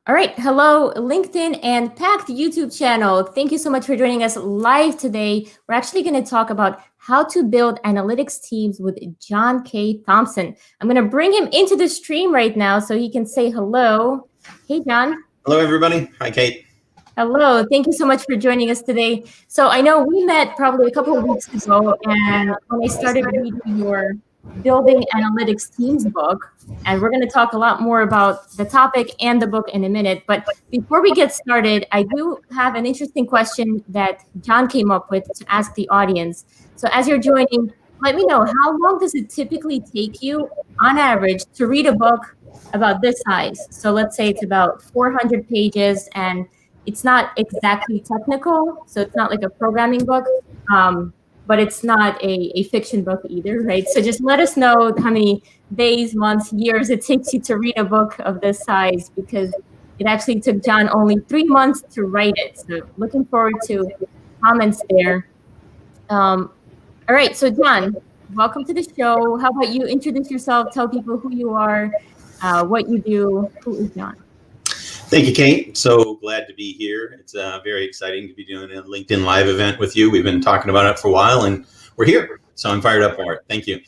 All right. Hello, LinkedIn and Packed YouTube channel. Thank you so much for joining us live today. We're actually going to talk about how to build analytics teams with John K. Thompson. I'm going to bring him into the stream right now so he can say hello. Hey, John. Hello, everybody. Hi, Kate. Hello. Thank you so much for joining us today. So I know we met probably a couple of weeks ago, and when I started reading your Building Analytics Teams book, and we're going to talk a lot more about the topic and the book in a minute. But before we get started, I do have an interesting question that John came up with to ask the audience. So as you're joining, let me know, how long does it typically take you on average to read a book about this size? So let's say it's about 400 pages and it's not exactly technical, so it's not like a programming book, but it's not a fiction book either, right? So just let us know how many days, months, years it takes you to read a book of this size, because it actually took John only 3 months to write it. So looking forward to comments there. All right, so John, welcome to the show. How about you introduce yourself, tell people who you are, what you do. Who is John? Thank you, Kate. So glad to be here. It's very exciting to be doing a LinkedIn Live event with you. We've been talking about it for a while, and we're here. So I'm fired up for it. Thank you.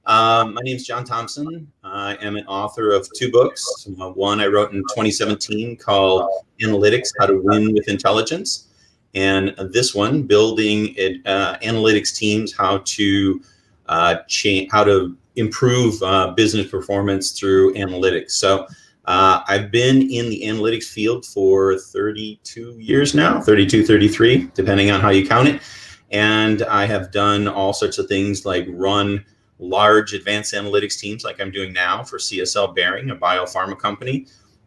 My name is John Thompson. I am an author of 2 books. One I wrote in 2017 called Analytics: How to Win with Intelligence. And this one, Building Analytics Teams, how to improve business performance through analytics. So I've been in the analytics field for 32 years now, 32, 33, depending on how you count it. And I have done all sorts of things like run large advanced analytics teams like I'm doing now for CSL Behring, a biopharma company.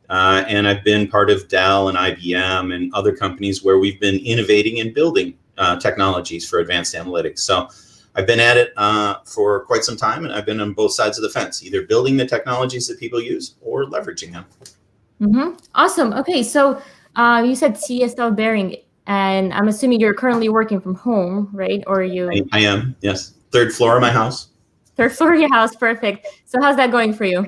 And I've been part of Dell and IBM and other companies where we've been innovating and building technologies for advanced analytics. So I've been at it for quite some time, and I've been on both sides of the fence, either building the technologies that people use or leveraging them. Mm-hmm. Awesome. Okay, so you said CSL Behring, and I'm assuming you're currently working from home, right? Or you? I am, yes. 3rd floor of my house. 3rd floor of your house, perfect. So how's that going for you?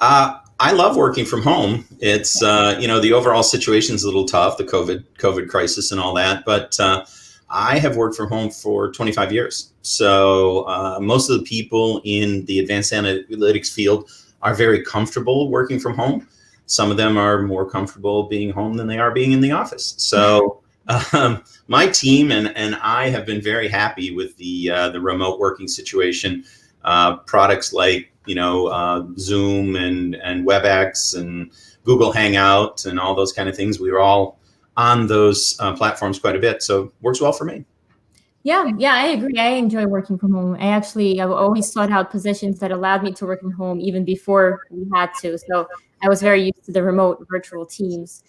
I love working from home. It's the overall situation is a little tough, the COVID crisis and all that, but I have worked from home for 25 years. So most of the people in the advanced analytics field are very comfortable working from home. Some of them are more comfortable being home than they are being in the office. So my team and I have been very happy with the remote working situation. Products like Zoom and WebEx and Google Hangout and all those kind of things. We were all on those platforms quite a bit, so works well for me. Yeah, I agree. I enjoy working from home. I've always sought out positions that allowed me to work from home even before we had to. So I was very used to the remote virtual teams.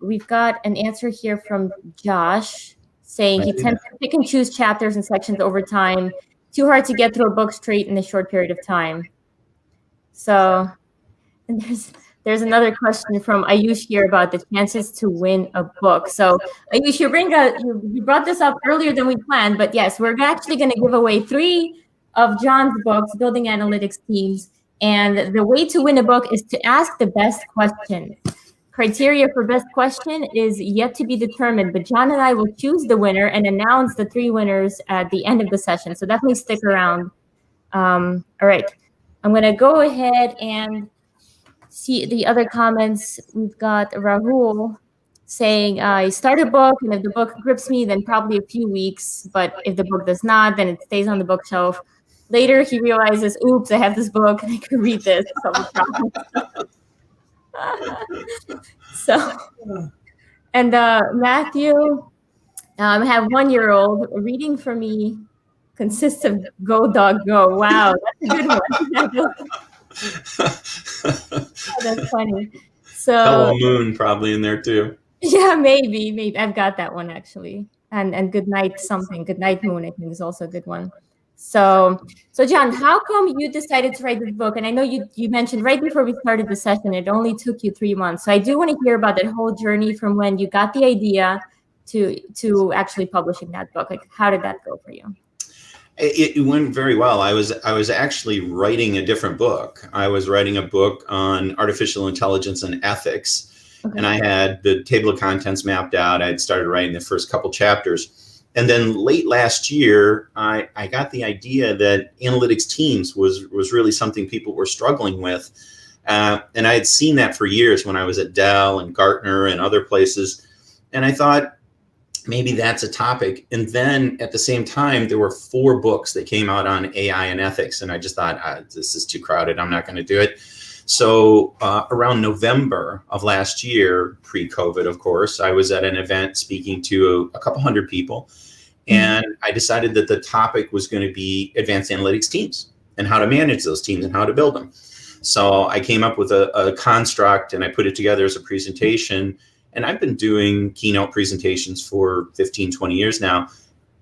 We've got an answer here from Josh saying he tends to pick and choose chapters and sections over time. Too hard to get through a book straight in a short period of time. So, and there's another question from Ayush here about the chances to win a book. So Ayush, you brought this up earlier than we planned, but yes, we're actually going to give away 3 of John's books, Building Analytics Teams. And the way to win a book is to ask the best question. Criteria for best question is yet to be determined, but John and I will choose the winner and announce the 3 winners at the end of the session. So definitely stick around. All right, I'm going to go ahead and see the other comments. We've got Rahul saying, start a book, and if the book grips me, then probably a few weeks. But if the book does not, then it stays on the bookshelf. Later, he realizes, oops, I have this book and I can read this. So, and Matthew, I have 1-year-old. Reading for me consists of Go Dog Go. Wow, that's a good one. Oh, that's funny. So Hello Moon probably in there too. Yeah, maybe I've got that one actually. And Good Night something. Good Night Moon, I think, is also a good one. So John, how come you decided to write this book? And I know you mentioned right before we started the session, it only took you 3 months. So I do want to hear about that whole journey from when you got the idea to actually publishing that book. Like, how did that go for you? It went very well. I was actually writing a different book. I was writing a book on artificial intelligence and ethics, and Okay. I had the table of contents mapped out. I'd started writing the first couple chapters, and then late last year, I got the idea that analytics teams was really something people were struggling with, and I had seen that for years when I was at Dell and Gartner and other places, and I thought, maybe that's a topic. And then at the same time, there were 4 books that came out on AI and ethics. And I just thought, this is too crowded. I'm not going to do it. So around November of last year, pre-COVID, of course, I was at an event speaking to a couple hundred people. And I decided that the topic was going to be advanced analytics teams and how to manage those teams and how to build them. So I came up with a construct and I put it together as a presentation. And I've been doing keynote presentations for 15, 20 years now.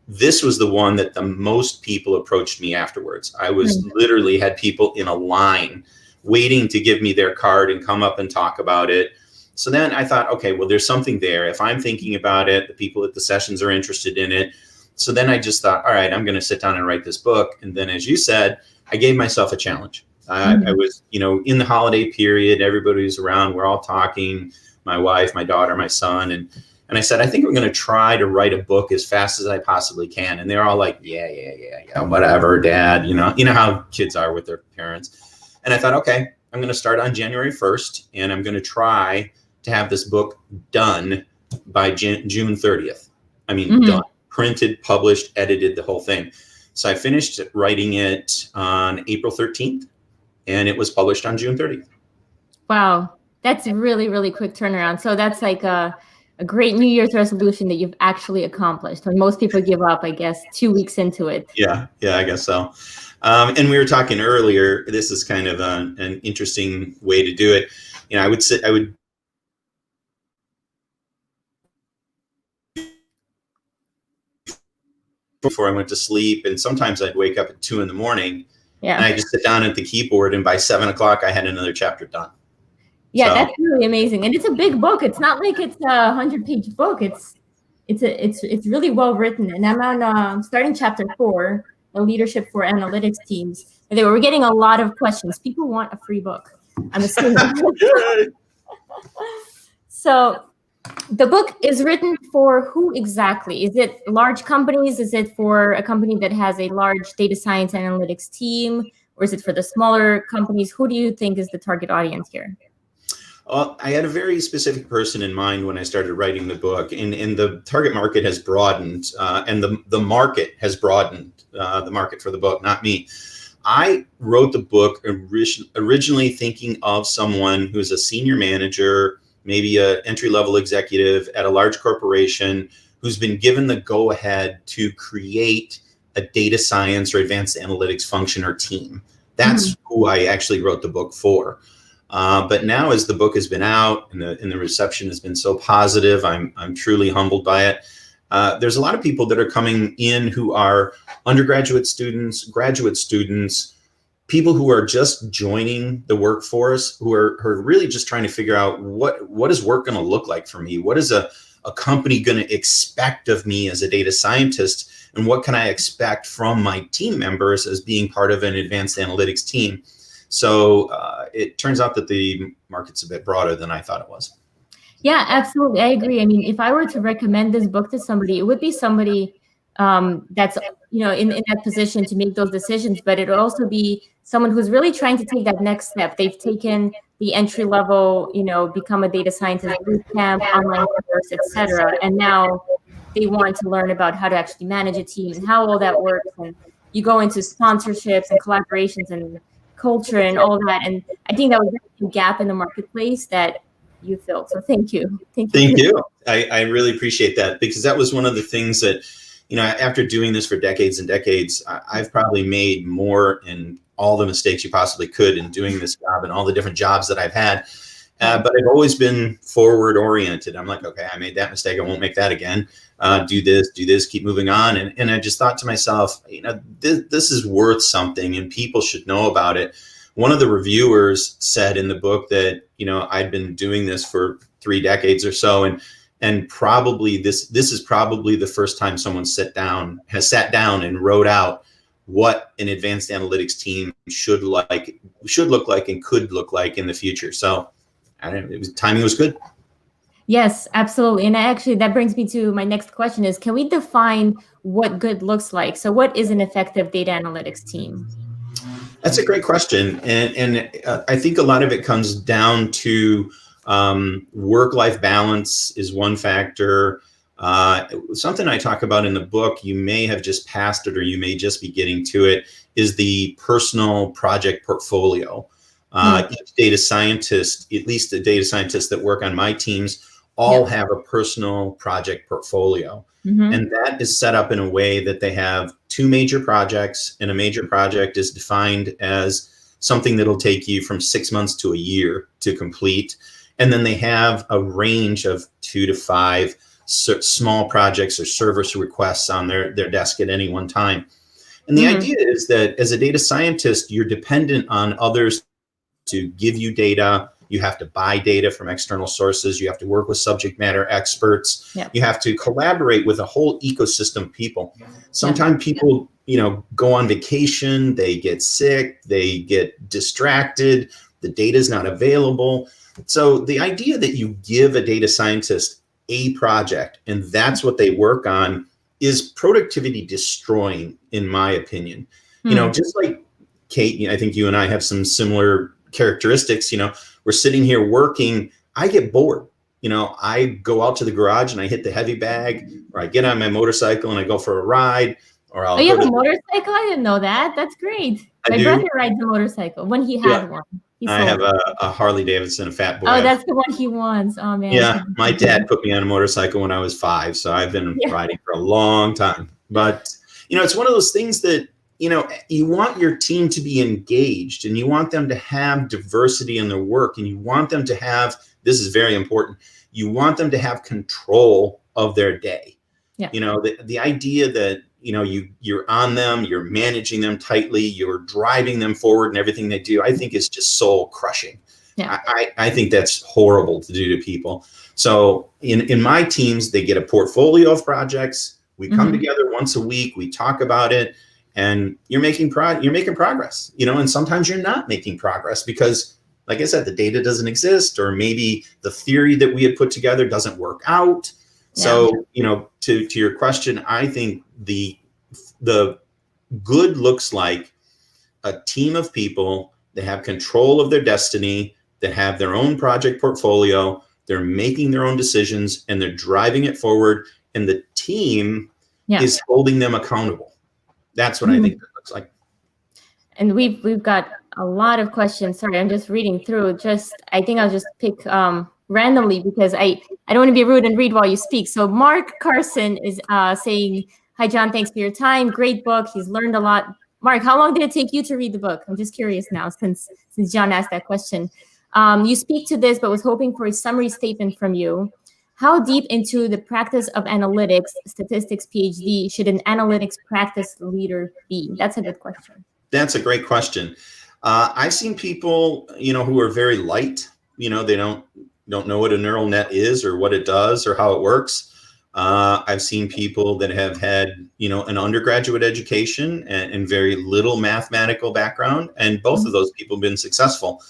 This was the one that the most people approached me afterwards. I was literally had people in a line waiting to give me their card and come up and talk about it. So then I thought, okay, well, there's something there. If I'm thinking about it, the people at the sessions are interested in it. So then I just thought, all right, I'm going to sit down and write this book. And then, as you said, I gave myself a challenge. I was, in the holiday period, everybody was around. We're all talking. My wife, my daughter, my son. And I said, I think I'm going to try to write a book as fast as I possibly can. And they're all like, yeah, whatever, Dad. You know how kids are with their parents. And I thought, okay, I'm going to start on January 1st. And I'm going to try to have this book done by June 30th. I mean, done, printed, published, edited, the whole thing. So I finished writing it on April 13th. And it was published on June 30th. Wow. That's a really, really quick turnaround. So that's like a great New Year's resolution that you've actually accomplished. When most people give up, I guess, 2 weeks into it. Yeah, I guess so. And we were talking earlier, this is kind of an interesting way to do it. I would before I went to sleep, and sometimes I'd wake up at 2 a.m. and I just sit down at the keyboard, and by 7 o'clock I had another chapter done. Yeah, so that's really amazing, and it's a big book. It's not like it's a 100-page book. It's really well written, and I'm on starting chapter 4, the leadership for analytics teams. And we're getting a lot of questions. People want a free book, I'm assuming. So the book is written for who exactly? Is it large companies? Is it for a company that has a large data science analytics team, or is it for the smaller companies? Who do you think is the target audience here? Well, I had a very specific person in mind when I started writing the book, and the target market has broadened, and the market has broadened, the market for the book, not me. I wrote the book originally thinking of someone who's a senior manager, maybe an entry-level executive at a large corporation who's been given the go-ahead to create a data science or advanced analytics function or team. That's who I actually wrote the book for. But now, as the book has been out and the reception has been so positive, I'm truly humbled by it. There's a lot of people that are coming in who are undergraduate students, graduate students, people who are just joining the workforce, who are really just trying to figure out what is work going to look like for me? What is a company going to expect of me as a data scientist? And what can I expect from my team members as being part of an advanced analytics team? So it turns out that the market's a bit broader than I thought it was. Yeah, absolutely. I agree. I mean, if I were to recommend this book to somebody, it would be somebody that's, in that position to make those decisions, but it would also be someone who's really trying to take that next step. They've taken the entry level, become a data scientist boot camp, online course, etc. And now they want to learn about how to actually manage a team and how all that works. And you go into sponsorships and collaborations and culture and all that. And I think that was a gap in the marketplace that you filled. So thank you. Thank you. I really appreciate that, because that was one of the things that, after doing this for decades and decades, I've probably made more in all the mistakes you possibly could in doing this job and all the different jobs that I've had. But I've always been forward oriented. I'm like, okay, I made that mistake. I won't make that again. Do this, keep moving on. And I just thought to myself, this is worth something and people should know about it. One of the reviewers said in the book that, I'd been doing this for 3 decades or so. And probably this is probably the first time someone has sat down and wrote out what an advanced analytics team should look like and could look like in the future. So timing was good. Yes, absolutely. And actually, that brings me to my next question is, can we define what good looks like? So what is an effective data analytics team? That's a great question. And I think a lot of it comes down to work-life balance is one factor. Something I talk about in the book, you may have just passed it or you may just be getting to it, is the personal project portfolio. Each data scientist, at least the data scientists that work on my teams, all have a personal project portfolio. And that is set up in a way that they have 2 major projects, and a major project is defined as something that'll take you from 6 months to a year to complete. And then they have a range of 2 to 5 small projects or service requests on their desk at any one time. And the idea is that as a data scientist, you're dependent on others to give you data. You have to buy data from external sources. You have to work with subject matter experts. You have to collaborate with a whole ecosystem of people. Sometimes people, go on vacation, they get sick, they get distracted, the data is not available. So the idea that you give a data scientist a project and that's what they work on is productivity destroying, in my opinion. Just like Kate, I think you and I have some similar characteristics. We're sitting here working, I get bored. I go out to the garage and I hit the heavy bag, or I get on my motorcycle and I go for a ride, or I'll you have a motorcycle? I didn't know that. That's great. My brother rides a motorcycle when he had one. I have a Harley Davidson, a Fat Boy. Oh, that's the one he wants. Oh, man. Yeah, my dad put me on a motorcycle when I was 5, so I've been riding for a long time. But, it's one of those things that, you want your team to be engaged, and you want them to have diversity in their work, and you want them to have, this is very important, you want them to have control of their day. The idea that, you're on them, you're managing them tightly, you're driving them forward in everything they do, I think is just soul crushing. I think that's horrible to do to people. So in my teams, they get a portfolio of projects. We come together once a week, we talk about it, and you're making progress, and sometimes you're not making progress because, like I said, the data doesn't exist, or maybe the theory that we had put together doesn't work out. So, to your question, I think the good looks like a team of people that have control of their destiny, that have their own project portfolio, they're making their own decisions, and they're driving it forward, and the team is holding them accountable. That's what I think that looks like. And we've got a lot of questions. Sorry, I'm just reading through. I think I'll just pick randomly because I don't want to be rude and read while you speak. So Mark Carson is saying, "Hi John, thanks for your time. Great book. He's learned a lot." Mark, how long did it take you to read the book? I'm just curious now since John asked that question. You speak to this, but was hoping for a summary statement from you. How deep into the practice of analytics, statistics PhD, should an analytics practice leader be? That's a good question. That's a great question. I've seen people, who are very light. They don't know what a neural net is or what it does or how it works. I've seen people that have had, an undergraduate education and very little mathematical background, and both of those people have been successful.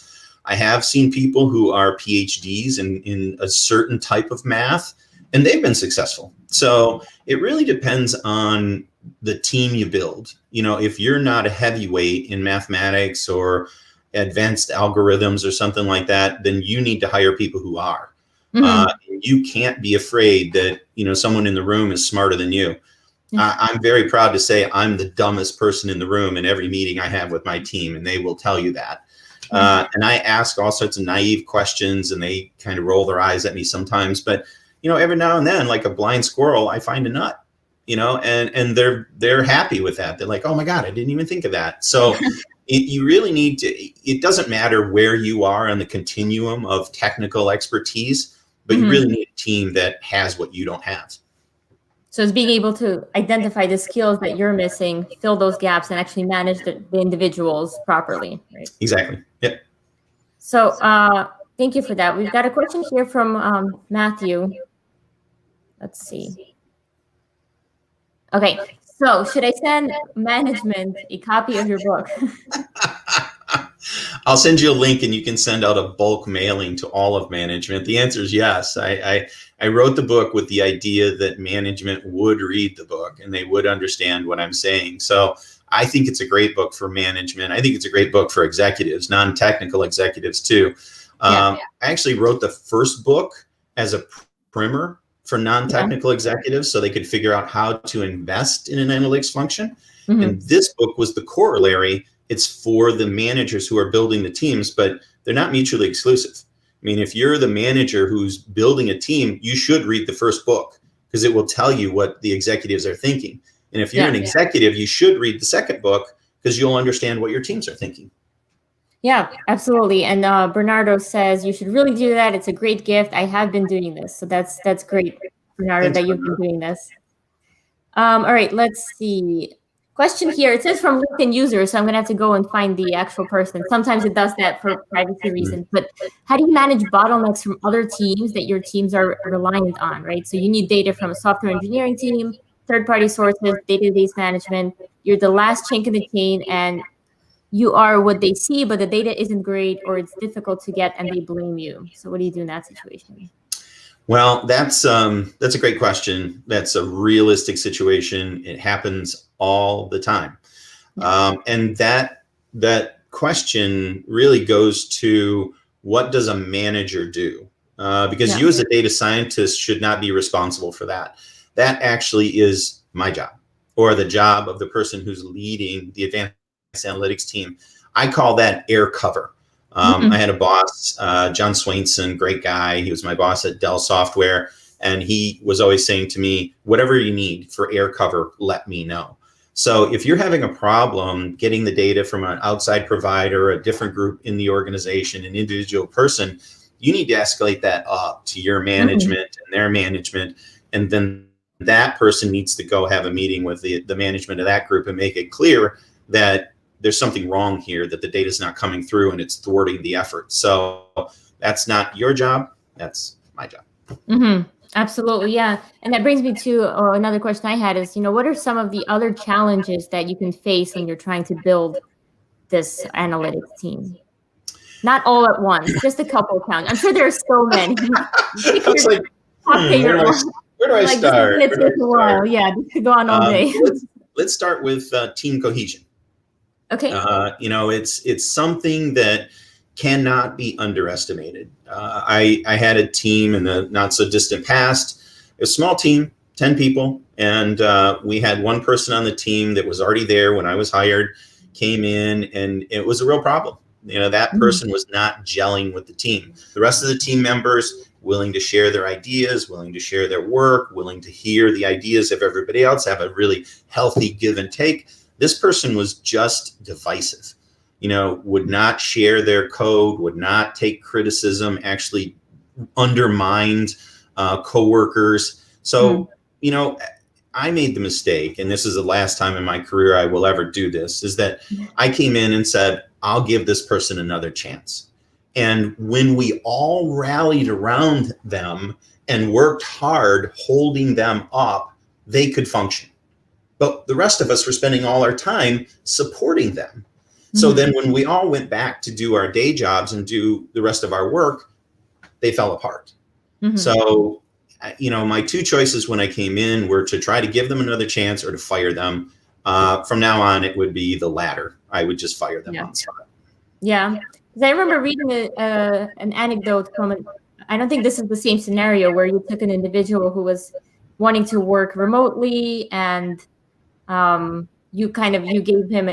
I have seen people who are PhDs in a certain type of math, and they've been successful. So it really depends on the team you build. If you're not a heavyweight in mathematics or advanced algorithms or something like that, then you need to hire people who are. You can't be afraid that, someone in the room is smarter than you. I'm very proud to say I'm the dumbest person in the room in every meeting I have with my team, and they will tell you that. And I ask all sorts of naive questions, and they kind of roll their eyes at me sometimes. But, every now and then, like a blind squirrel, I find a nut, and they're happy with that. They're like, oh my God, I didn't even think of that. So you really need to, it doesn't matter where you are on the continuum of technical expertise, but you really need a team that has what you don't have. So it's being able to identify the skills that you're missing, fill those gaps, and actually manage the individuals properly, right? Exactly. Yep. So thank you for that. We've got a question here from Matthew. Let's see. Okay. So, should I send management a copy of your book? I'll send you a link and you can send out a bulk mailing to all of management. The answer is yes. I wrote the book with the idea that management would read the book and they would understand what I'm saying. So I think it's a great book for management. I think it's a great book for executives, non-technical executives too. I actually wrote the first book as a primer for non-technical executives so they could figure out how to invest in an analytics function. And this book was the corollary. It's for the managers who are building the teams, but they're not mutually exclusive. I mean, if you're the manager who's building a team, you should read the first book because it will tell you what the executives are thinking. And if you're an executive, you should read the second book because you'll understand what your teams are thinking. Yeah, absolutely. And Bernardo says you should really do that. It's a great gift. I have been doing this. So that's great, Bernardo, that you've been doing this. All right, let's see. Question here. It says from LinkedIn user, so I'm going to have to go and find the actual person. Sometimes it does that for privacy reasons. But how do you manage bottlenecks from other teams that your teams are reliant on, right? So you need data from a software engineering team, third-party sources, database management. You're the last chink in the chain, and you are what they see, but the data isn't great or it's difficult to get, and they blame you. So what do you do in that situation? Well, that's a great question. That's a realistic situation. It happens all the time. And that question really goes to what does a manager do? Because you as a data scientist should not be responsible for that. That actually is my job or the job of the person who's leading the advanced analytics team. I call that air cover. I had a boss, John Swainson, great guy. He was my boss at Dell Software. And he was always saying to me, whatever you need for air cover, let me know. So if you're having a problem getting the data from an outside provider, a different group in the organization, an individual person, you need to escalate that up to your management and their management. And then that person needs to go have a meeting with the management of that group and make it clear that there's something wrong here, that the data is not coming through and it's thwarting the effort. So that's not your job. That's my job. Absolutely. Yeah. And that brings me to another question I had is, what are some of the other challenges that you can face when you're trying to build this analytics team? Not all at once, just a couple of challenges. I'm sure there are so many. It's like, where do I start? Yeah, this could go on all day. Let's start with team cohesion. Okay. It's something that cannot be underestimated. I had a team in the not so distant past, a small team, 10 people. And we had one person on the team that was already there when I was hired, came in, and it was a real problem. That person was not gelling with the team. The rest of the team members willing to share their ideas, willing to share their work, willing to hear the ideas of everybody else, have a really healthy give and take. This person was just divisive, would not share their code, would not take criticism, actually undermined coworkers. So, I made the mistake, and this is the last time in my career I will ever do this, is that I came in and said, I'll give this person another chance. And when we all rallied around them and worked hard holding them up, they could function. But the rest of us were spending all our time supporting them. So then when we all went back to do our day jobs and do the rest of our work, they fell apart. So, my two choices when I came in were to try to give them another chance or to fire them. From now on, it would be the latter. I would just fire them on the spot. Yeah. Because I remember reading an anecdote from I don't think this is the same scenario where you took an individual who was wanting to work remotely and you gave him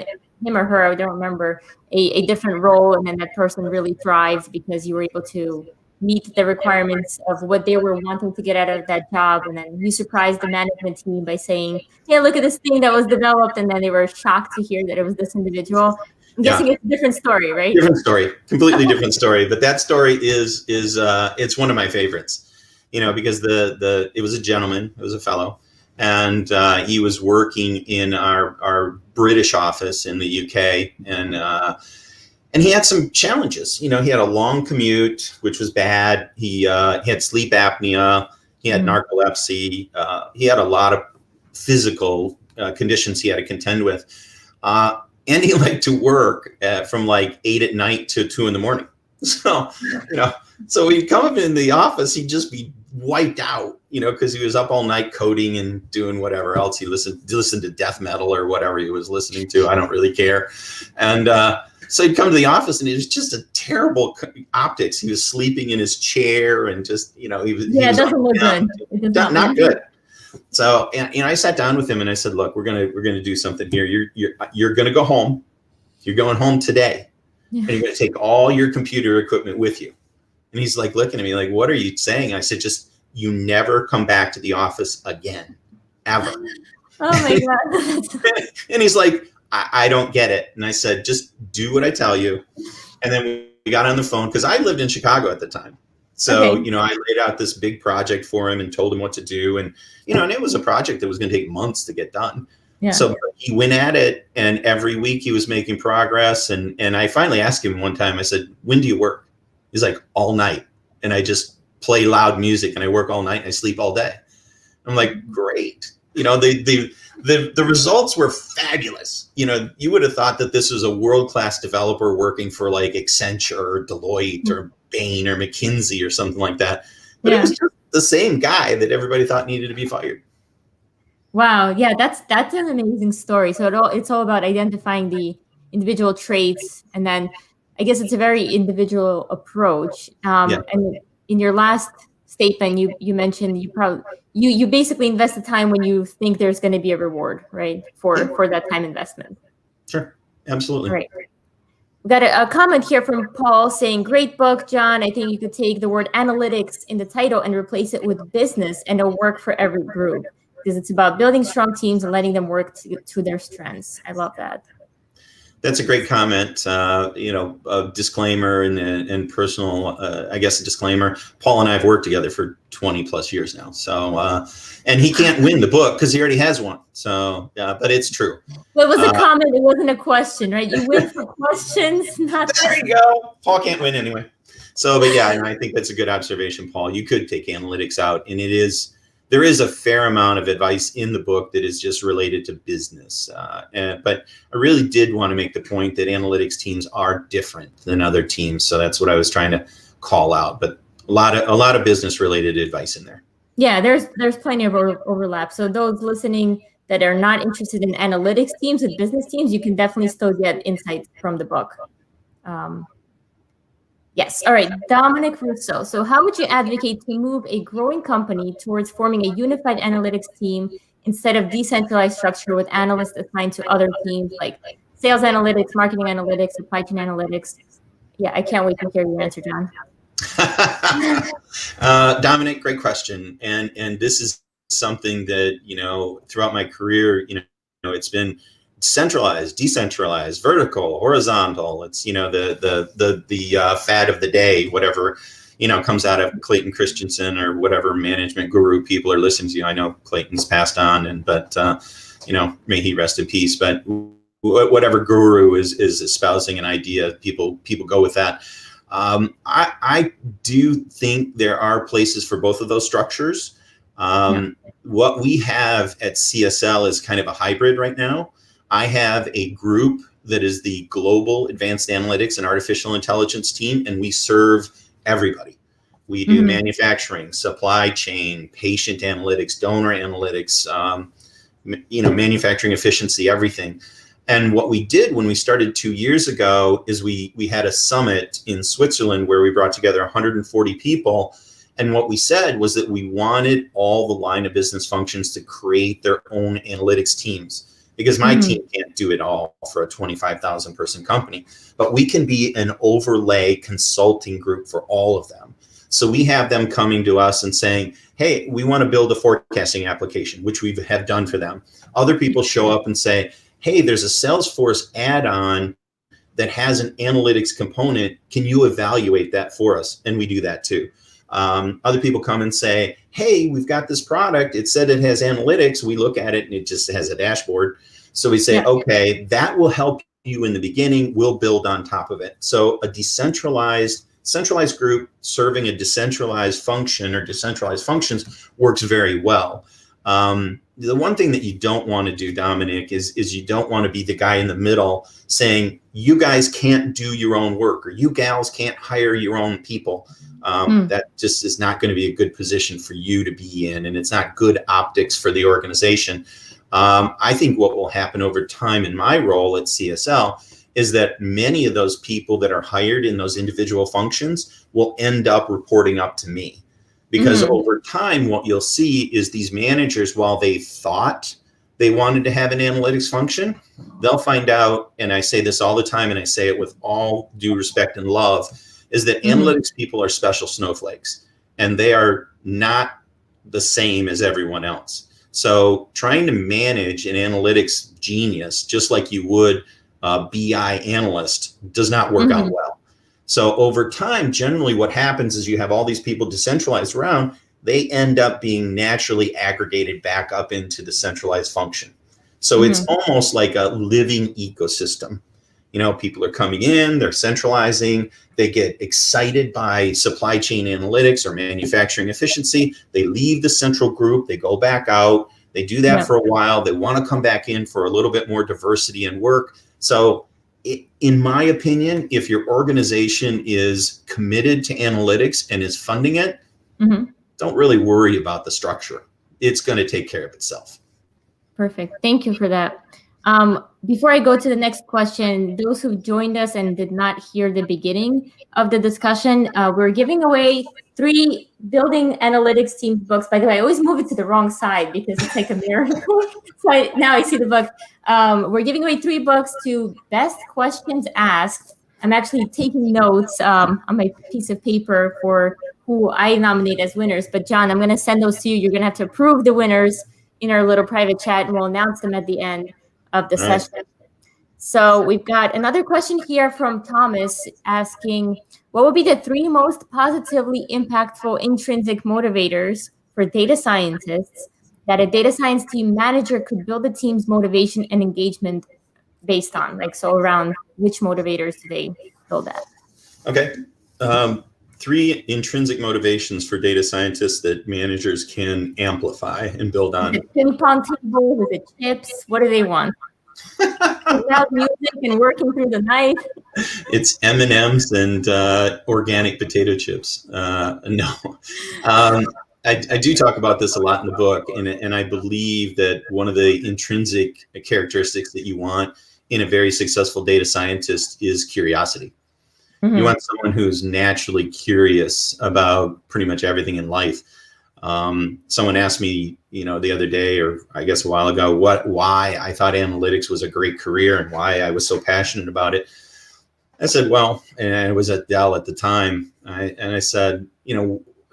or her, I don't remember, a different role, and then that person really thrived because you were able to meet the requirements of what they were wanting to get out of that job. And then you surprised the management team by saying, hey, look at this thing that was developed. And then they were shocked to hear that it was this individual. I'm guessing it's a different story, right? Different story, completely different story. But that story is it's one of my favorites, because it was a gentleman, it was a fellow, and he was working in our British office in the UK, and he had some challenges. He had a long commute, which was bad. He had sleep apnea. He had narcolepsy. He had a lot of physical conditions he had to contend with. And he liked to work from like 8 at night to 2 in the morning. So, so he'd come up in the office, he'd just be wiped out, because he was up all night coding and doing whatever else. He listened to death metal or whatever he was listening to. I don't really care. And so he'd come to the office and it was just a terrible optics. He was sleeping in his chair and just, he was. Yeah, it doesn't look good. It does not good. So, I sat down with him and I said, look, we're gonna do something here. You're gonna go home. You're going home today. Yeah. And you're going to take all your computer equipment with you. And he's like looking at me like, what are you saying? I said, just, you never come back to the office again, ever. Oh my God. And he's like, I don't get it. And I said, just do what I tell you. And then we got on the phone because I lived in Chicago at the time. So, okay. I laid out this big project for him and told him what to do. And, and it was a project that was going to take months to get done. Yeah. So he went at it, and every week he was making progress. And I finally asked him one time, I said, when do you work? He's like, all night. And I just play loud music and I work all night and I sleep all day. I'm like, great. The results were fabulous. You would have thought that this was a world-class developer working for like Accenture or Deloitte or Bain or McKinsey or something like that. But it was just the same guy that everybody thought needed to be fired. Wow. Yeah, that's an amazing story. So it's all about identifying the individual traits, and then I guess it's a very individual approach. And in your last statement, you mentioned you basically invest the time when you think there's going to be a reward, right? For that time investment. Sure. Absolutely. Right. We got a comment here from Paul saying, great book, John. I think you could take the word analytics in the title and replace it with business, and it'll work for every group. Because it's about building strong teams and letting them work to their strengths. I love that. That's a great comment. A disclaimer and personal, I guess a disclaimer. Paul and I have worked together for 20 plus years now. So, and he can't win the book because he already has one. So, but it's true. Well, it was a comment. It wasn't a question, right? You win for questions, not. There you go. Paul can't win anyway. So, but yeah, and I think that's a good observation, Paul. You could take analytics out, and there is a fair amount of advice in the book that is just related to business. But I really did want to make the point that analytics teams are different than other teams. So that's what I was trying to call out. But a lot of business related advice in there. Yeah, there's plenty of overlap. So those listening that are not interested in analytics teams and business teams, you can definitely still get insights from the book. Yes. All right. Dominic Russo. So how would you advocate to move a growing company towards forming a unified analytics team instead of decentralized structure with analysts assigned to other teams like sales analytics, marketing analytics, supply chain analytics? Yeah, I can't wait to hear your answer, John. Dominic, great question. And this is something that, throughout my career, it's been centralized, decentralized, vertical, horizontal. It's, the fad of the day, whatever, comes out of Clayton Christensen or whatever management guru people are listening to. I know Clayton's passed on, but may he rest in peace. But whatever guru is espousing an idea, people go with that. I do think there are places for both of those structures. What we have at CSL is kind of a hybrid right now. I have a group that is the global advanced analytics and artificial intelligence team, and we serve everybody. We do manufacturing, supply chain, patient analytics, donor analytics, manufacturing efficiency, everything. And what we did when we started 2 years ago is we had a summit in Switzerland where we brought together 140 people. And what we said was that we wanted all the line of business functions to create their own analytics teams. Because my team can't do it all for a 25,000 person company, but we can be an overlay consulting group for all of them. So we have them coming to us and saying, hey, we want to build a forecasting application, which we have done for them. Other people show up and say, hey, there's a Salesforce add-on that has an analytics component. Can you evaluate that for us? And we do that too. Other people come and say, hey, we've got this product. It said it has analytics. We look at it and it just has a dashboard. So we say, okay, that will help you in the beginning. We'll build on top of it. So a centralized group serving a decentralized function or decentralized functions works very well. the one thing that you don't want to do, Dominic, is you don't want to be the guy in the middle saying you guys can't do your own work or you gals can't hire your own people. That just is not going to be a good position for you to be in, and it's not good optics for the organization. I think what will happen over time in my role at CSL is that many of those people that are hired in those individual functions will end up reporting up to me. Because over time, what you'll see is these managers, while they thought they wanted to have an analytics function, they'll find out, and I say this all the time, and I say it with all due respect and love, is that analytics people are special snowflakes, and they are not the same as everyone else. So trying to manage an analytics genius, just like you would a BI analyst, does not work out well. So over time, generally what happens is you have all these people decentralized around, they end up being naturally aggregated back up into the centralized function. So it's almost like a living ecosystem. You know, people are coming in, they're centralizing, they get excited by supply chain analytics or manufacturing efficiency. They leave the central group, they go back out, they do that for a while, they want to come back in for a little bit more diversity in work. So in my opinion, if your organization is committed to analytics and is funding it, don't really worry about the structure. It's going to take care of itself. Perfect. Thank you for that. Before I go to the next question, those who joined us and did not hear the beginning of the discussion, we're giving away 3 building analytics team books. By the way, I always move it to the wrong side because it's like a mirror. So now I see the book. We're giving away 3 books to Best Questions Asked. I'm actually taking notes on my piece of paper for who I nominate as winners. But John, I'm going to send those to you. You're going to have to approve the winners in our little private chat, and we'll announce them at the end of the session. So we've got another question here from Thomas asking, what would be the 3 most positively impactful intrinsic motivators for data scientists that a data science team manager could build the team's motivation and engagement based on? Like, so around which motivators do they build that? Okay. 3 intrinsic motivations for data scientists that managers can amplify and build on. Is it ping pong tables? Is it chips? What do they want? Loud music and working through the night. It's M&Ms and organic potato chips. No. I do talk about this a lot in the book, and I believe that one of the intrinsic characteristics that you want in a very successful data scientist is curiosity. You want someone who's naturally curious about pretty much everything in life. Someone asked me, the other day, or I guess a while ago, why I thought analytics was a great career and why I was so passionate about it. I said, well, and I was at Dell at the time, and I said,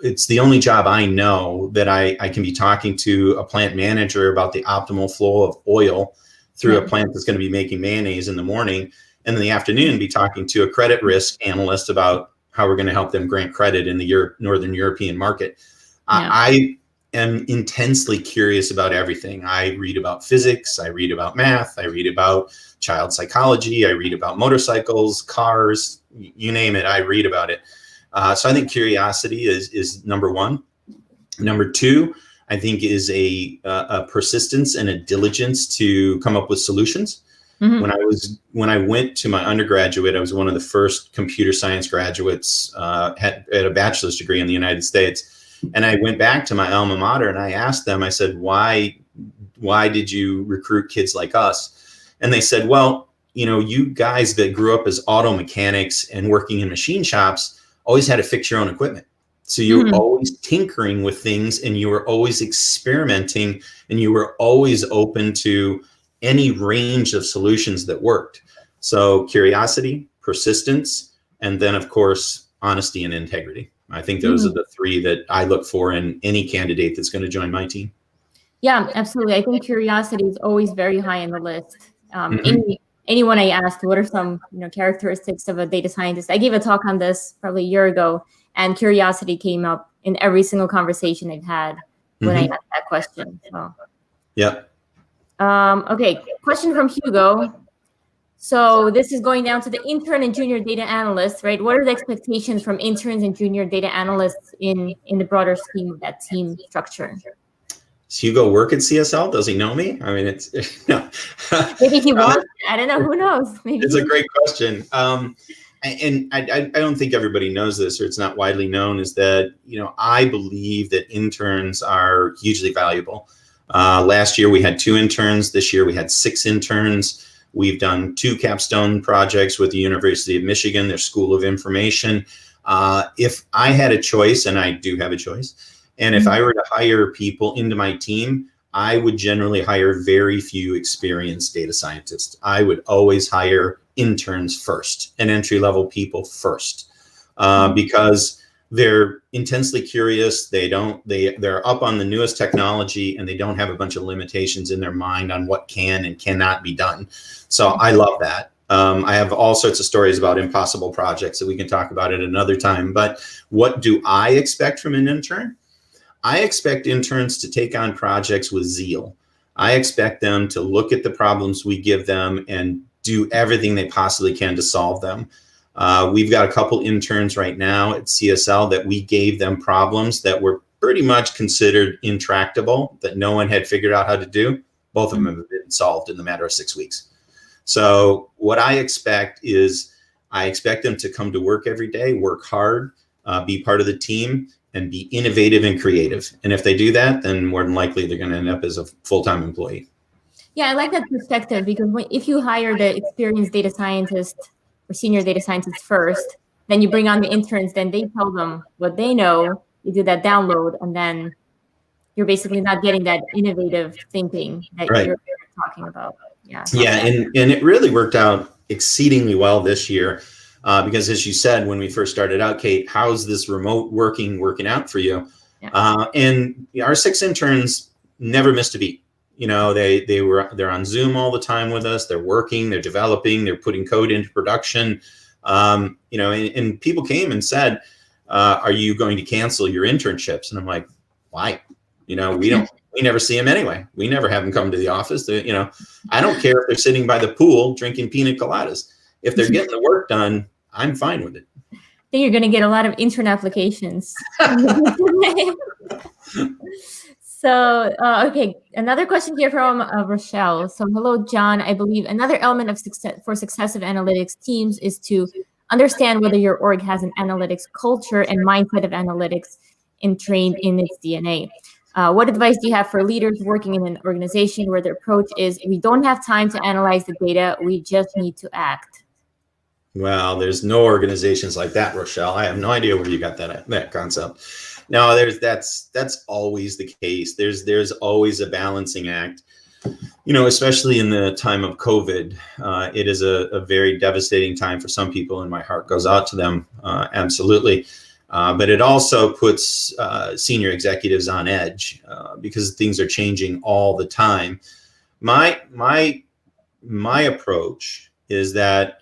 it's the only job I know that I can be talking to a plant manager about the optimal flow of oil through a plant that's going to be making mayonnaise in the morning, and in the afternoon be talking to a credit risk analyst about how we're going to help them grant credit in the Northern European market. I am intensely curious about everything. I read about physics, I read about math, I read about child psychology, I read about motorcycles, cars, you name it, I read about it. So I think curiosity is number 1. Number 2, I think, is a persistence and a diligence to come up with solutions. When I went to my undergraduate, I was one of the first computer science graduates at a bachelor's degree in the United States. And I went back to my alma mater and I asked them, I said, why did you recruit kids like us? And they said, well, you guys that grew up as auto mechanics and working in machine shops always had to fix your own equipment. So you were always tinkering with things, and you were always experimenting, and you were always open to any range of solutions that worked. So curiosity, persistence, and then of course, honesty and integrity. I think those are the 3 that I look for in any candidate that's going to join my team. Yeah, absolutely. I think curiosity is always very high on the list. Anyone I asked, what are some characteristics of a data scientist? I gave a talk on this probably a year ago, and curiosity came up in every single conversation I've had when I asked that question. So. Yeah. Okay, question from Hugo. So this is going down to the intern and junior data analysts, right? What are the expectations from interns and junior data analysts in the broader scheme of that team structure? Does Hugo work at CSL? Does he know me? I mean, it's no. Maybe he wants. I don't know. Who knows? Maybe It's a great question. And I don't think everybody knows this, or it's not widely known, is that, I believe that interns are hugely valuable. Last year we had 2 interns. This year we had 6 interns. We've done 2 capstone projects with the University of Michigan, their School of Information. If I had a choice, and I do have a choice, and if I were to hire people into my team, I would generally hire very few experienced data scientists. I would always hire interns first and entry-level people first, because they're intensely curious. They're up on the newest technology, and they don't have a bunch of limitations in their mind on what can and cannot be done. So I love that. I have all sorts of stories about impossible projects that we can talk about at another time. But what do I expect from an intern? I expect interns to take on projects with zeal. I expect them to look at the problems we give them and do everything they possibly can to solve them. We've got a couple interns right now at CSL that we gave them problems that were pretty much considered intractable, that no one had figured out how to do. Both of them have been solved in the matter of 6 weeks. So what I expect is, I expect them to come to work every day, work hard, be part of the team, and be innovative and creative. And if they do that, then more than likely they're going to end up as a full-time employee. Yeah, I like that perspective, because if you hire the experienced data scientist or senior data scientist first, then you bring on the interns, then they tell them what they know, you do that download, and then you're basically not getting that innovative thinking that you're talking about. Yeah, and it really worked out exceedingly well this year, because as you said, when we first started out, Kate, how's this remote working out for you? Yeah. And our 6 interns never missed a beat. They're on Zoom all the time with us. They're working, they're developing, they're putting code into production. And people came and said, are you going to cancel your internships? And I'm like, why? We never see them anyway. We never have them come to the office. I don't care if they're sitting by the pool drinking pina coladas. If they're getting the work done, I'm fine with it. I think you're going to get a lot of intern applications. So, okay, another question here from Rochelle. So, hello, John. I believe another element of success for successive analytics teams is to understand whether your org has an analytics culture and mindset of analytics entrained in its DNA. What advice do you have for leaders working in an organization where the approach is, we don't have time to analyze the data, we just need to act? Well, there's no organizations like that, Rochelle. I have no idea where you got that concept. No, that's always the case. There's always a balancing act. Especially in the time of COVID, it is a very devastating time for some people, and my heart goes out to them, absolutely. But it also puts senior executives on edge, because things are changing all the time. My approach is that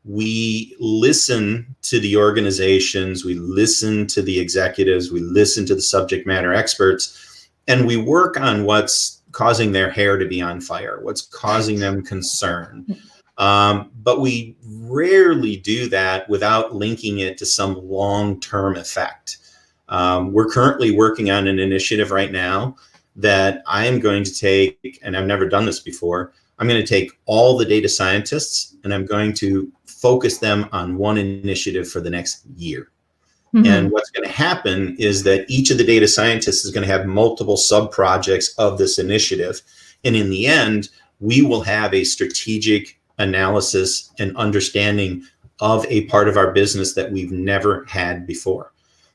we listen to the organizations, we listen to the executives, we listen to the subject matter experts, and we work on what's causing their hair to be on fire, what's causing them concern. But we rarely do that without linking it to some long-term effect. We're currently working on an initiative right now that I am going to take, and I've never done this before, I'm going to take all the data scientists and I'm going to focus them on one initiative for the next year. Mm-hmm. And what's going to happen is that each of the data scientists is going to have multiple sub-projects of this initiative. And in the end, we will have a strategic analysis and understanding of a part of our business that we've never had before.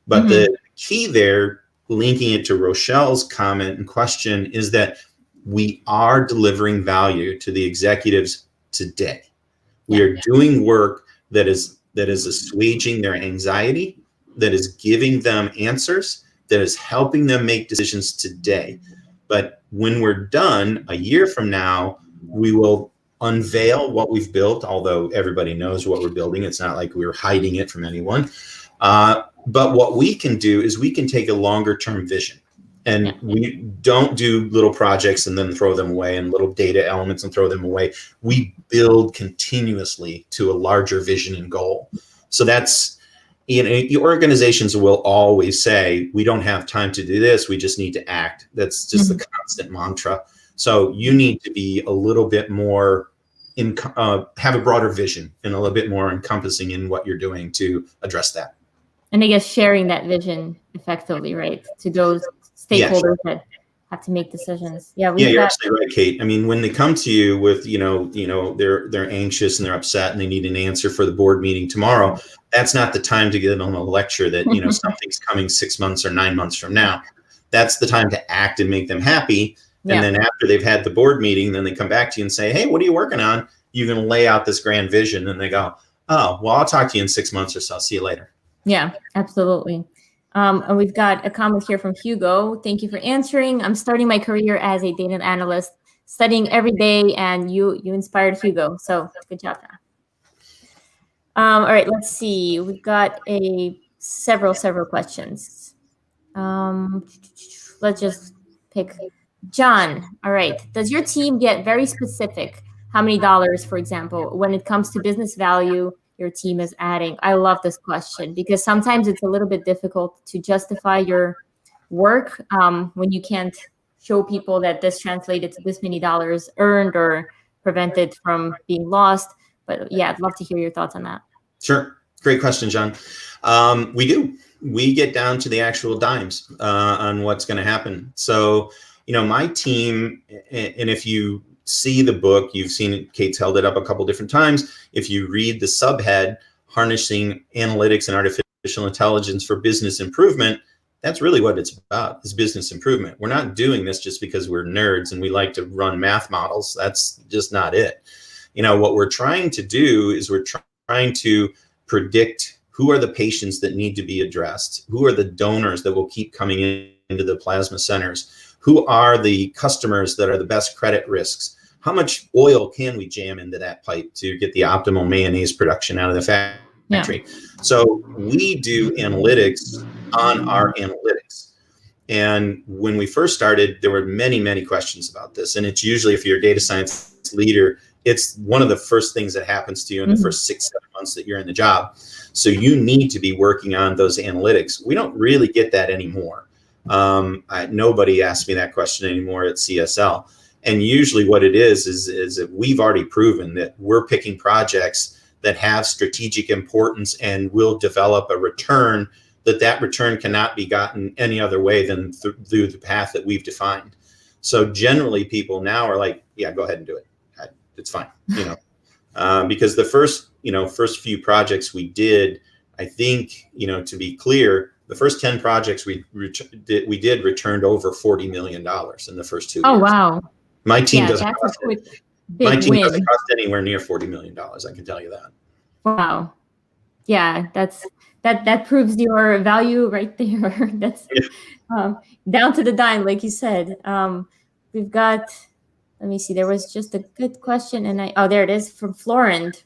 But the key there, linking it to Rochelle's comment and question, is that we are delivering value to the executives today. We are doing work that is assuaging their anxiety, that is giving them answers, that is helping them make decisions today. But when we're done, a year from now, we will unveil what we've built, although everybody knows what we're building. It's not like we were hiding it from anyone. But what we can do is we can take a longer term vision. And we don't do little projects and then throw them away, and little data elements and throw them away. We build continuously to a larger vision and goal. So that's your organizations will always say, we don't have time to do this, we just need to act. That's just the constant mantra. So you need to be a little bit more have a broader vision and a little bit more encompassing in what you're doing to address that. And I guess sharing that vision effectively, right, to those stakeholders that have to make decisions. Yeah, you're absolutely right, Kate. I mean, when they come to you with, they're anxious and they're upset and they need an answer for the board meeting tomorrow, that's not the time to give them a lecture that, something's coming 6 months or 9 months from now. That's the time to act and make them happy. And then after they've had the board meeting, then they come back to you and say, hey, what are you working on? You're going to lay out this grand vision. And they go, oh, well, I'll talk to you in 6 months or so. See you later. Yeah, absolutely. And we've got a comment here from Hugo. Thank you for answering. I'm starting my career as a data analyst, studying every day, and you inspired Hugo. So good job. All right, let's see. We've got several questions. Let's just pick John. All right. Does your team get very specific? How many dollars, for example, when it comes to business value your team is adding? I love this question because sometimes it's a little bit difficult to justify your work when you can't show people that this translated to this many dollars earned or prevented from being lost. But yeah, I'd love to hear your thoughts on that. Sure. Great question, John. We do. We get down to the actual dimes on what's going to happen. So, my team, and if you see the book, you've seen it, Kate's held it up a couple different times. If you read the subhead, Harnessing Analytics and Artificial Intelligence for Business Improvement, that's really what it's about, is business improvement. We're not doing this just because we're nerds and we like to run math models. That's just not it. What we're trying to do is we're trying to predict who are the patients that need to be addressed, who are the donors that will keep coming into the plasma centers, who are the customers that are the best credit risks, how much oil can we jam into that pipe to get the optimal mayonnaise production out of the factory. Yeah. So we do analytics on our analytics. And when we first started, there were many questions about this. And it's usually, if you're a data science leader, it's one of the first things that happens to you in the first 6-7 months that you're in the job. So you need to be working on those analytics. We don't really get that anymore. Nobody asks me that question anymore at CSL. And usually what it is that we've already proven that we're picking projects that have strategic importance and will develop a return, that return cannot be gotten any other way than through the path that we've defined. So generally people now are like, yeah, go ahead and do it. It's fine, because the first few projects we did, I think, to be clear, the first 10 projects we did returned over $40 million in the first 2 years. Oh, wow. My team doesn't cost anywhere near $40 million. I can tell you that. Wow. Yeah, that proves your value right there. That's down to the dime, like you said. We've got, let me see, there was just a good question. And there it is from Florent.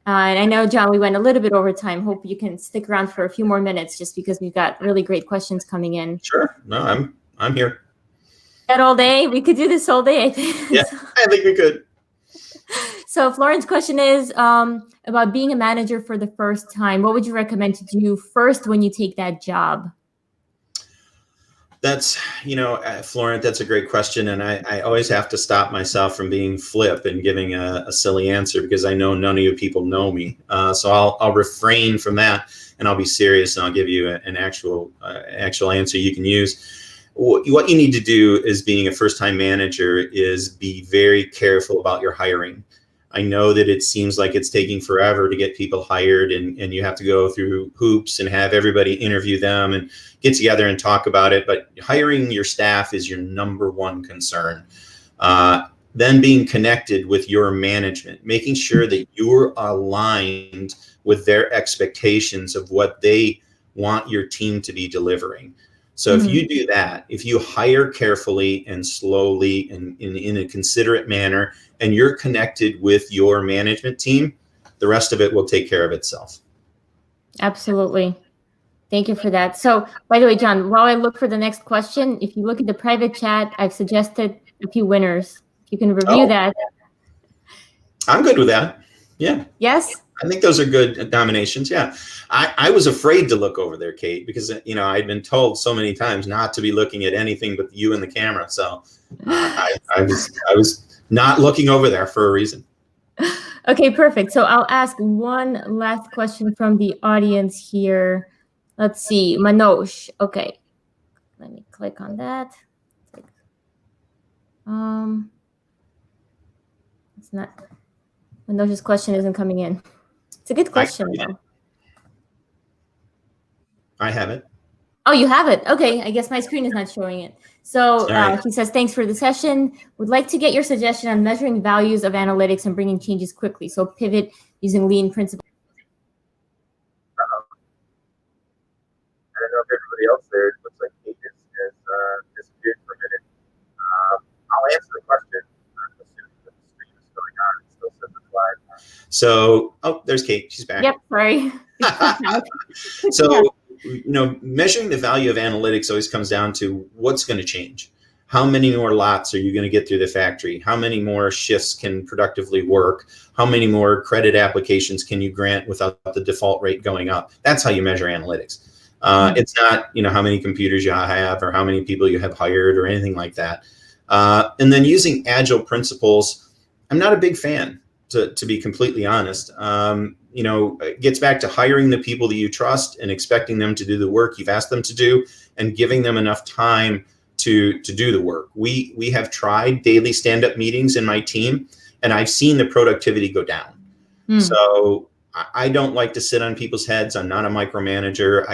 And I know, John, we went a little bit over time. Hope you can stick around for a few more minutes just because we've got really great questions coming in. Sure. No, I'm here. That all day? We could do this all day, I think. Yeah, I think we could. So Florent's question is about being a manager for the first time. What would you recommend to do first when you take that job? That's, Florent, that's a great question. And I always have to stop myself from being flip and giving a silly answer because I know none of you people know me. So I'll refrain from that and I'll be serious and I'll give you an actual answer you can use. What you need to do as being a first-time manager is be very careful about your hiring. I know that it seems like it's taking forever to get people hired and you have to go through hoops and have everybody interview them and get together and talk about it. But hiring your staff is your number one concern. Then being connected with your management, making sure that you're aligned with their expectations of what they want your team to be delivering. So if you do that, if you hire carefully and slowly and in a considerate manner, and you're connected with your management team, the rest of it will take care of itself. Absolutely. Thank you for that. So, by the way, John, while I look for the next question, if you look at the private chat, I've suggested a few winners. You can review that. I'm good with that. Yeah. Yes? I think those are good nominations. Yeah. I was afraid to look over there, Kate, because, I'd been told so many times not to be looking at anything but you and the camera. So I was not looking over there for a reason. Okay, perfect. So I'll ask one last question from the audience here. Let's see, Manoj. Okay, let me click on that. It's not, Manoj's question isn't coming in. It's a good question, though. I have it. Oh, you have it. Okay, I guess my screen is not showing it. So he says, thanks for the session. Would like to get your suggestion on measuring values of analytics and bringing changes quickly. So pivot using lean principles. I don't know if everybody else there, it looks like Kate has disappeared for a minute. I'll answer the question. I'm assuming that the stream is going on. It still says it's live. So, there's Kate. She's back. Yep, sorry. So, measuring the value of analytics always comes down to what's going to change. How many more lots are you going to get through the factory? How many more shifts can productively work? How many more credit applications can you grant without the default rate going up? That's how you measure analytics. It's not, how many computers you have or how many people you have hired or anything like that. And then using agile principles, I'm not a big fan, to be completely honest. It gets back to hiring the people that you trust and expecting them to do the work you've asked them to do and giving them enough time to do the work. We have tried daily stand-up meetings in my team, and I've seen the productivity go down. So I don't like to sit on people's heads. I'm not a micromanager.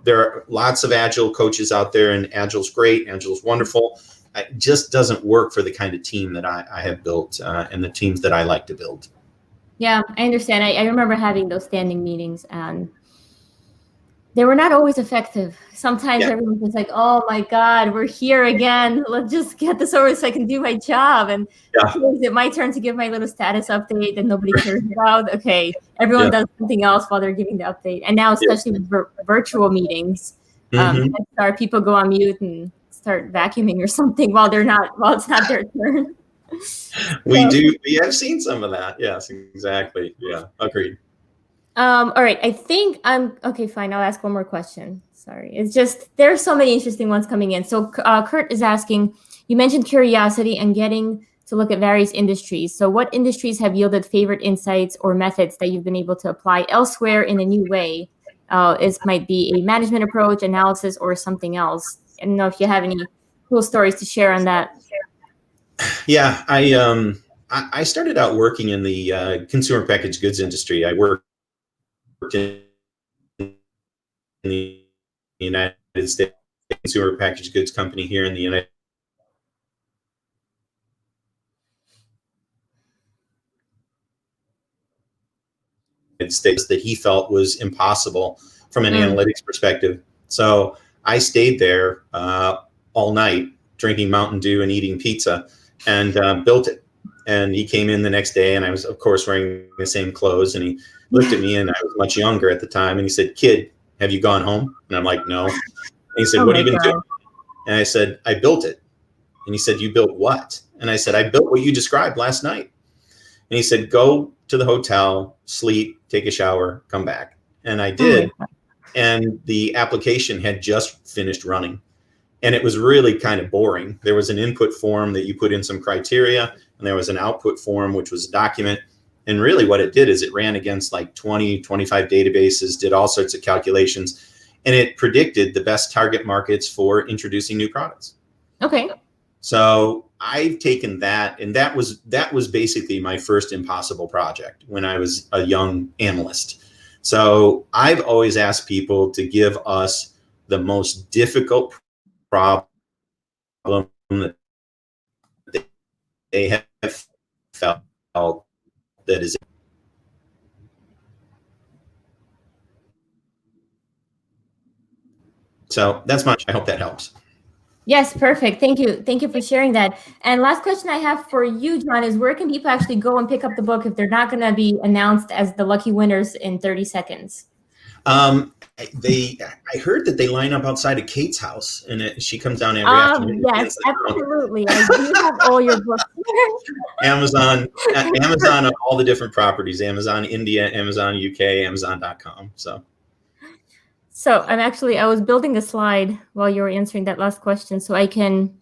There are lots of agile coaches out there, and agile's great. Agile's wonderful. It just doesn't work for the kind of team that I have built and the teams that I like to build. Yeah, I understand. I remember having those standing meetings, and they were not always effective. Sometimes everyone's just like, oh my God, we're here again. Let's just get this over so I can do my job. And is it my turn to give my little status update that nobody cares about? Okay, everyone does something else while they're giving the update. And now, especially with virtual meetings, people go on mute and start vacuuming or something while it's not their turn. We have seen some of that. Yes, exactly. Yeah, agreed. All right, I think I'm okay. Fine, I'll ask one more question. Sorry, it's just there are so many interesting ones coming in. So Kurt is asking, you mentioned curiosity and getting to look at various industries. So what industries have yielded favorite insights or methods that you've been able to apply elsewhere in a new way? It might be a management approach, analysis, or something else. I don't know if you have any cool stories to share on that. Yeah, I started out working in the consumer packaged goods industry. I worked in the United States, consumer packaged goods company here in the United States that he felt was impossible from an analytics perspective. So I stayed there all night drinking Mountain Dew and eating pizza and built it. And he came in the next day, and I was, of course, wearing the same clothes. And he looked at me, and I was much younger at the time. And he said, "Kid, have you gone home?" And I'm like, "No." And he said, "What have you been doing?" And I said, "I built it." And he said, "You built what?" And I said, "I built what you described last night." And he said, "Go to the hotel, sleep, take a shower, come back." And I did. And the application had just finished running. And it was really kind of boring. There was an input form that you put in some criteria, and there was an output form, which was a document. And really what it did is it ran against like 20, 25 databases, did all sorts of calculations, and it predicted the best target markets for introducing new products. Okay. So I've taken that, and that was basically my first impossible project when I was a young analyst. So I've always asked people to give us the most difficult problem that they have felt that is. So that's much. I hope that helps. Yes, perfect. Thank you. Thank you for sharing that. And last question I have for you, John, is where can people actually go and pick up the book if they're not going to be announced as the lucky winners in 30 seconds? I heard that they line up outside of Kate's house, and she comes down every afternoon. Yes, absolutely. I do have all your books. Amazon on all the different properties: Amazon India, Amazon UK, Amazon.com. So I was building a slide while you were answering that last question, so I can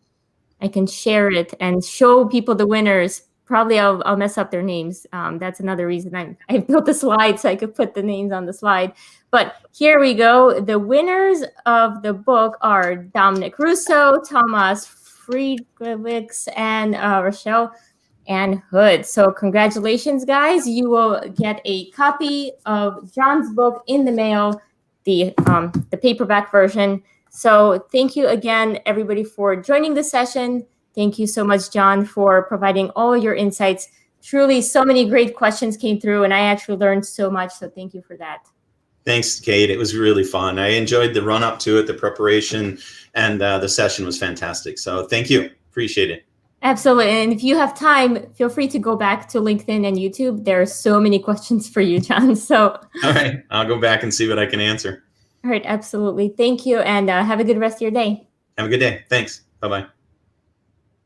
share it and show people the winners. Probably I'll mess up their names. That's another reason I built the slide so I could put the names on the slide. But here we go. The winners of the book are Dominic Russo, Thomas Friedrichs, and Rochelle Ann Hood. So congratulations, guys. You will get a copy of John's book in the mail, the paperback version. So thank you again, everybody, for joining the session. Thank you so much, John, for providing all your insights. Truly, so many great questions came through, and I actually learned so much. So thank you for that. Thanks, Kate. It was really fun. I enjoyed the run up to it, the preparation, and the session was fantastic. So thank you. Appreciate it. Absolutely. And if you have time, feel free to go back to LinkedIn and YouTube. There are so many questions for you, John. So all right, I'll go back and see what I can answer. All right. Absolutely. Thank you. And have a good rest of your day. Have a good day. Thanks. Bye-bye.